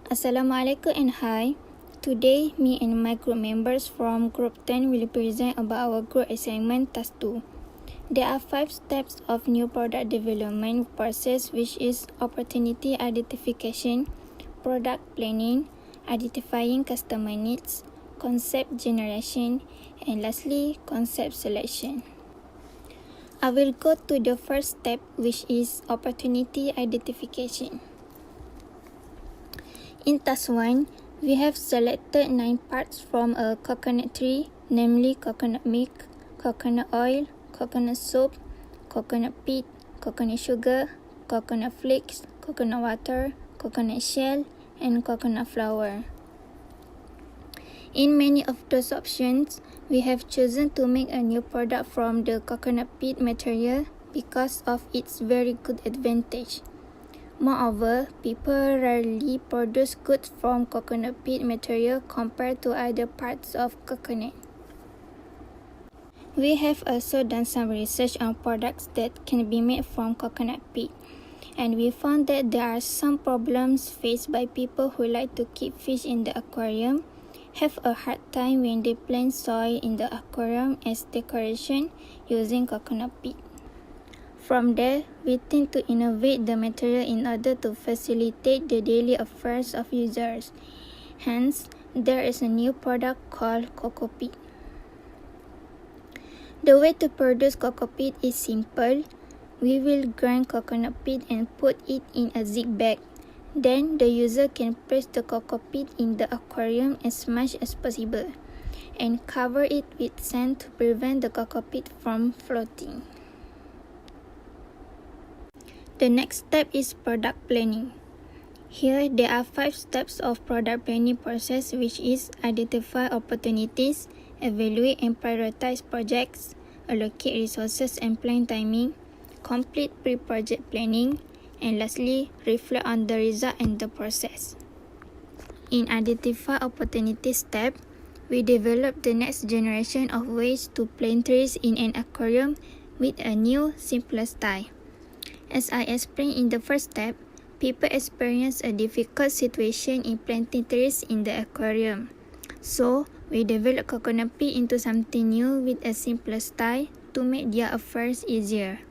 Assalamualaikum and hi. Today, me and my group members from Group 10 will present about our group assignment task 2. There are 5 steps of new product development process, which is opportunity identification, product planning, identifying customer needs, concept generation, and lastly, concept selection. I will go to the first step, which is opportunity identification. In task 1, we have selected 9 parts from a coconut tree, namely coconut milk, coconut oil, coconut soap, coconut peat, coconut sugar, coconut flakes, coconut water, coconut shell, and coconut flour. In many of those options, we have chosen to make a new product from the coconut peat material because of its very good advantage. Moreover, people rarely produce goods from coconut peat material compared to other parts of coconut. We have also done some research on products that can be made from coconut peat, and we found that there are some problems faced by people who like to keep fish in the aquarium, have a hard time when they plant soil in the aquarium as decoration using coconut peat. From there, we tend to innovate the material in order to facilitate the daily affairs of users. Hence, there is a new product called cocoa peat. The way to produce cocoa peat is simple. We will grind coconut peat and put it in a zip bag. Then, the user can place the cocoa peat in the aquarium as much as possible and cover it with sand to prevent the cocoa peat from floating. The next step is product planning. Here, there are 5 steps of product planning process, which is identify opportunities, evaluate and prioritize projects, allocate resources and plan timing, complete pre-project planning, and lastly, reflect on the result and the process. In identify opportunities step, we develop the next generation of ways to plant trees in an aquarium with a new, simpler style. As I explained in the first step, people experience a difficult situation in planting trees in the aquarium. So, we develop coconut peat into something new with a simpler style to make their affairs easier.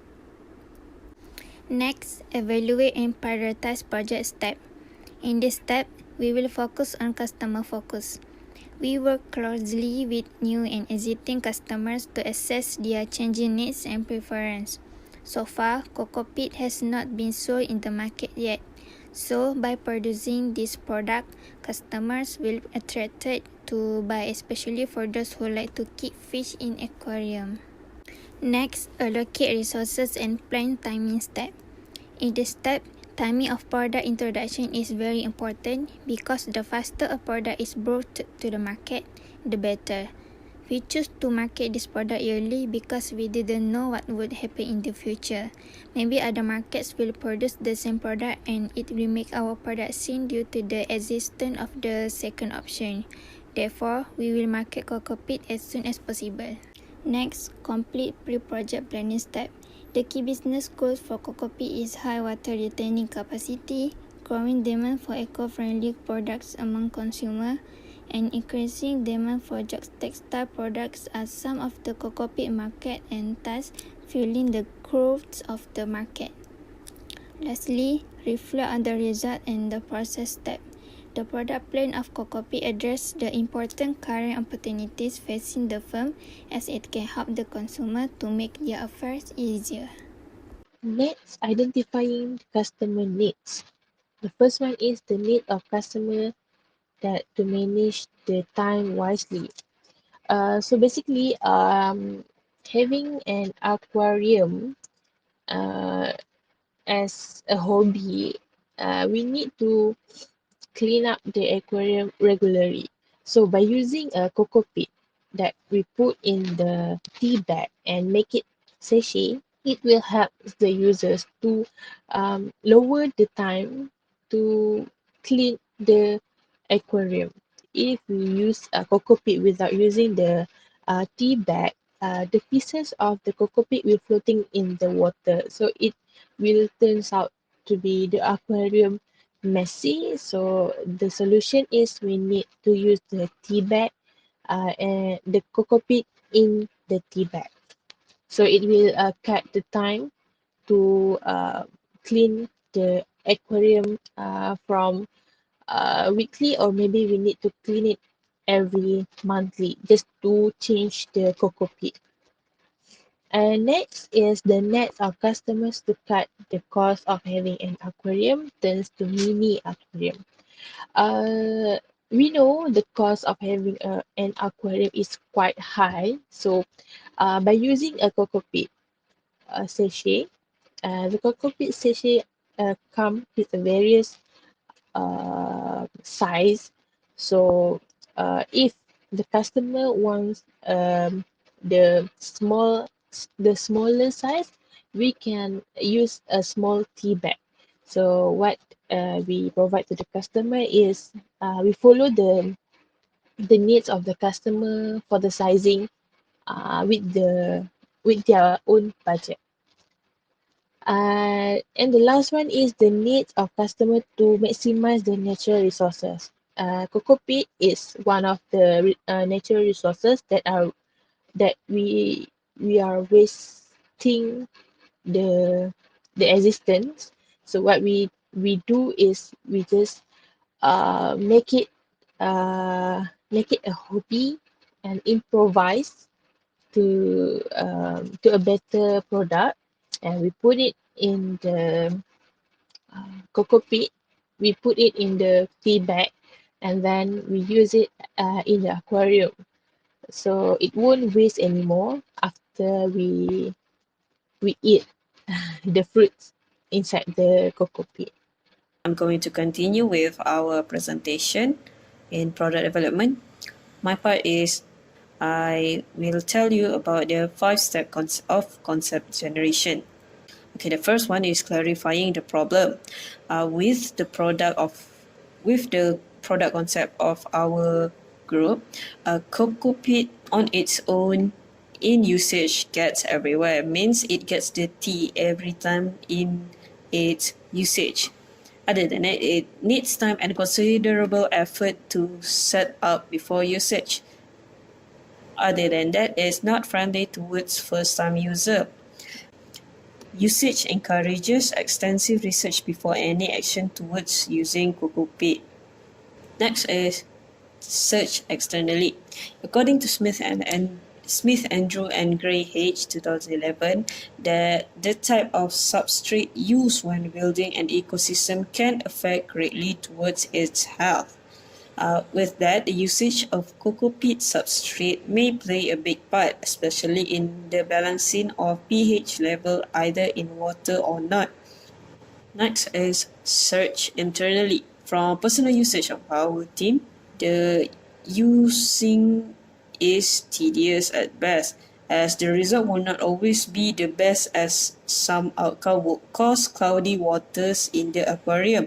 Next, evaluate and prioritize project step. In this step, we will focus on customer focus. We work closely with new and existing customers to assess their changing needs and preferences. So far, cocoa peat has not been sold in the market yet. So, by producing this product, customers will be attracted to buy, especially for those who like to keep fish in aquarium. Next, allocate resources and plan timing step. In this step, timing of product introduction is very important because the faster a product is brought to the market, the better. We choose to market this product early because we didn't know what would happen in the future. Maybe other markets will produce the same product and it will make our product seen due to the existence of the second option. Therefore, we will market cocoa peat as soon as possible. Next, complete pre-project planning step. The key business goals for cocoa peat is high water retaining capacity, growing demand for eco-friendly products among consumers, and increasing demand for textile products are some of the cocoa peat market and thus fueling the growth of the market. Lastly, reflect on the result and the process step. The product plan of cocoa peat addresses the important current opportunities facing the firm as it can help the consumer to make their affairs easier. Next, identifying customer needs. The first one is the need of customer that to manage the time wisely. So basically, having an aquarium as a hobby, we need to clean up the aquarium regularly. So by using a cocoa peat that we put in the tea bag and make it sachet, it will help the users to lower the time to clean the aquarium. If we use a cocoa peat without using the tea bag, the pieces of the cocoa peat will floating in the water. So it will turns out to be the aquarium messy. So the solution is we need to use the tea bag and the cocoa peat in the tea bag. So it will cut the time to clean the aquarium from weekly, or maybe we need to clean it every monthly just to change the cocoa peat. And next is the nets of customers to cut the cost of having an aquarium turns to mini aquarium. Uh, we know the cost of having an aquarium is quite high. So by using a cocoa peat sachet, the cocoa peat sachet come with a various size. So if the customer wants the the smaller size, we can use a small tea bag. So what we provide to the customer is we follow the needs of the customer for the sizing with their own budget. And the last one is the needs of customer to maximize the natural resources. Cocoa peat is one of the natural resources that we are wasting the existence. So what we do is we just make it a hobby and improvise to a better product, and we put it in the cocoa peat. We put it in the tea bag, and then we use it in the aquarium. So it won't waste anymore after we eat the fruits inside the cocoa peat. I'm going to continue with our presentation in product development. My part is I will tell you about the 5-step of concept generation. Okay, the first one is clarifying the problem with the product concept of our group. Cocoa peat on its own in usage gets everywhere, means it gets dirty every time in its usage. Other than that, it needs time and considerable effort to set up before usage. Other than that, it's not friendly towards first-time user. Usage encourages extensive research before any action towards using cocoa peat. Next is search externally. According to Smith, Andrew and Gray H. 2011, that the type of substrate used when building an ecosystem can affect greatly towards its health. With that, the usage of cocoa peat substrate may play a big part, especially in the balancing of pH level either in water or not. Next is search internally. From personal usage of our team, the using is tedious at best, as the result will not always be the best, as some outcome would cause cloudy waters in the aquarium.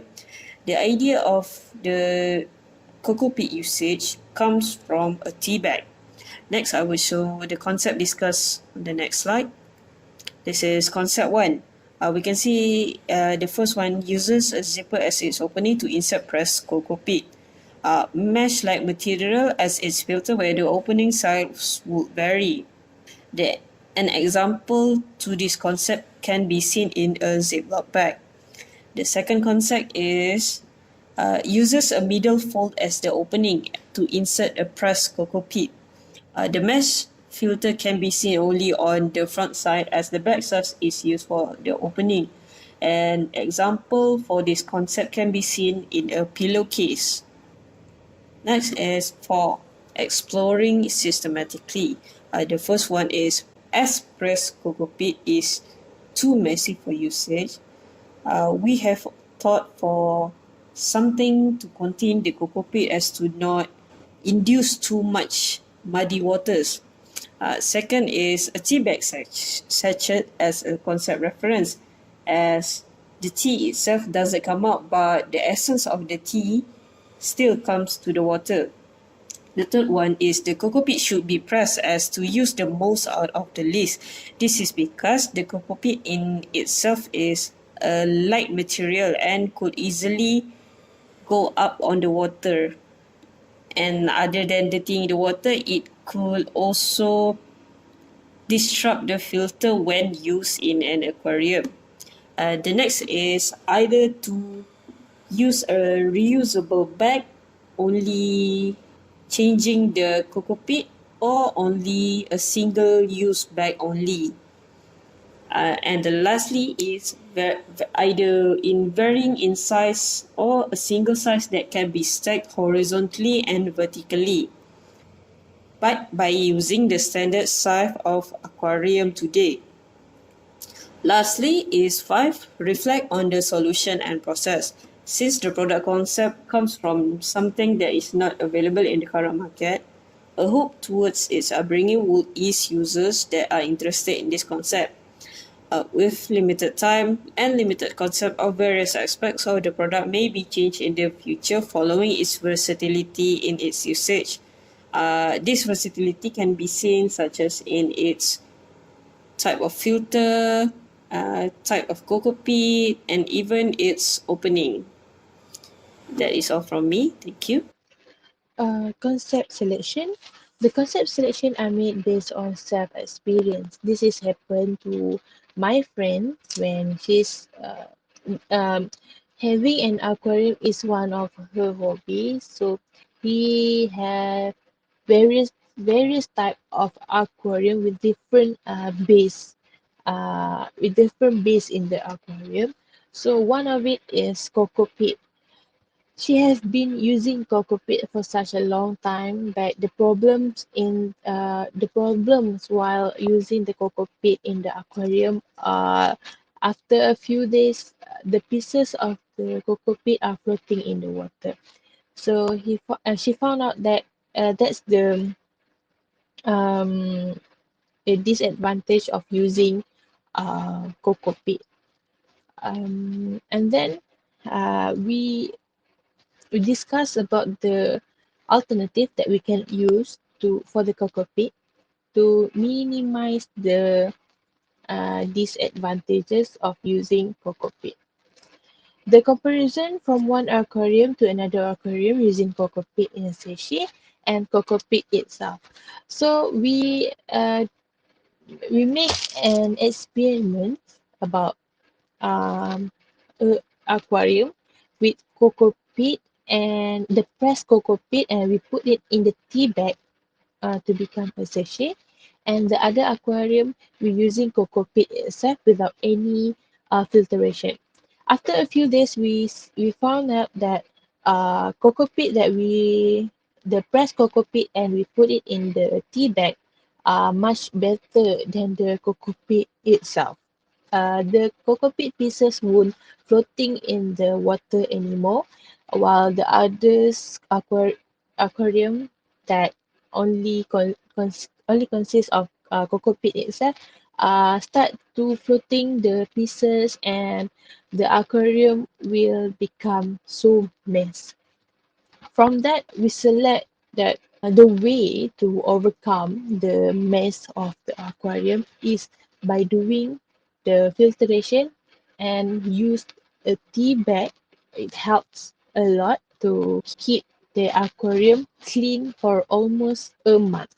The idea of the cocoa peat usage comes from a tea bag. Next, I will show the concept discussed on the next slide. This is concept 1. We can see the first one uses a zipper as its opening to insert pressed cocoa peat. Mesh-like material as its filter, where the opening size would vary. An example to this concept can be seen in a Ziploc bag. The second concept is uses a middle fold as the opening to insert a pressed cocoa peat. The mesh filter can be seen only on the front side, as the back side is used for the opening. An example for this concept can be seen in a pillowcase. Next is for exploring systematically. The first one is, as pressed cocoa peat is too messy for usage, we have thought for something to contain the cocoa peat as to not induce too much muddy waters. Second is a tea bag sachet as a concept reference, as the tea itself doesn't come out, but the essence of the tea still comes to the water. The third one is the cocoa peat should be pressed as to use the most out of the list. This is because the cocoa peat in itself is a light material and could easily go up on the water. And other than dirtying the water, it could also disrupt the filter when used in an aquarium. The next is either to use a reusable bag, only changing the cockpit, or only a single use bag only. And the lastly is either in varying in size or a single size that can be stacked horizontally and vertically, but by using the standard size of aquarium today. Lastly is 5. Reflect on the solution and process. Since the product concept comes from something that is not available in the current market, a hope towards its upbringing would ease users that are interested in this concept. With limited time and limited concept of various aspects of the product may be changed in the future following its versatility in its usage. This versatility can be seen such as in its type of filter, type of cockpit, and even its opening. That is all from me. Thank you. Concept selection. The concept selection are made based on self-experience. This is happened to my friend when she's having an aquarium is one of her hobbies. So he have various type of aquarium with different base in the aquarium. So one of it is cockpit. She has been using cockpit for such a long time, but the problems while using the cockpit in the aquarium after a few days, the pieces of the cockpit are floating in the water. So she found out that that's um, the disadvantage of using cockpit. And then we discuss about the alternative that we can use for the cockpit to minimize the disadvantages of using cockpit. The comparison from one aquarium to another aquarium using cockpit in a sachet and cockpit itself. So we make an experiment about a aquarium with cocoa pit and the pressed cocoa pit, and we put it in the tea bag to become a sachet. And the other aquarium, we're using cocoa pit itself without any filtration. After a few days, we found out that cocoa pit the pressed cocoa pit and we put it in the tea bag are much better than the cocoa pit itself. The cockpit pieces won't floating in the water anymore, while the others aquarium that only consists of cockpit itself start to floating the pieces, and the aquarium will become so mess. From that, we select that the way to overcome the mess of the aquarium is by doing the filtration and use a tea bag. It helps a lot to keep the aquarium clean for almost a month.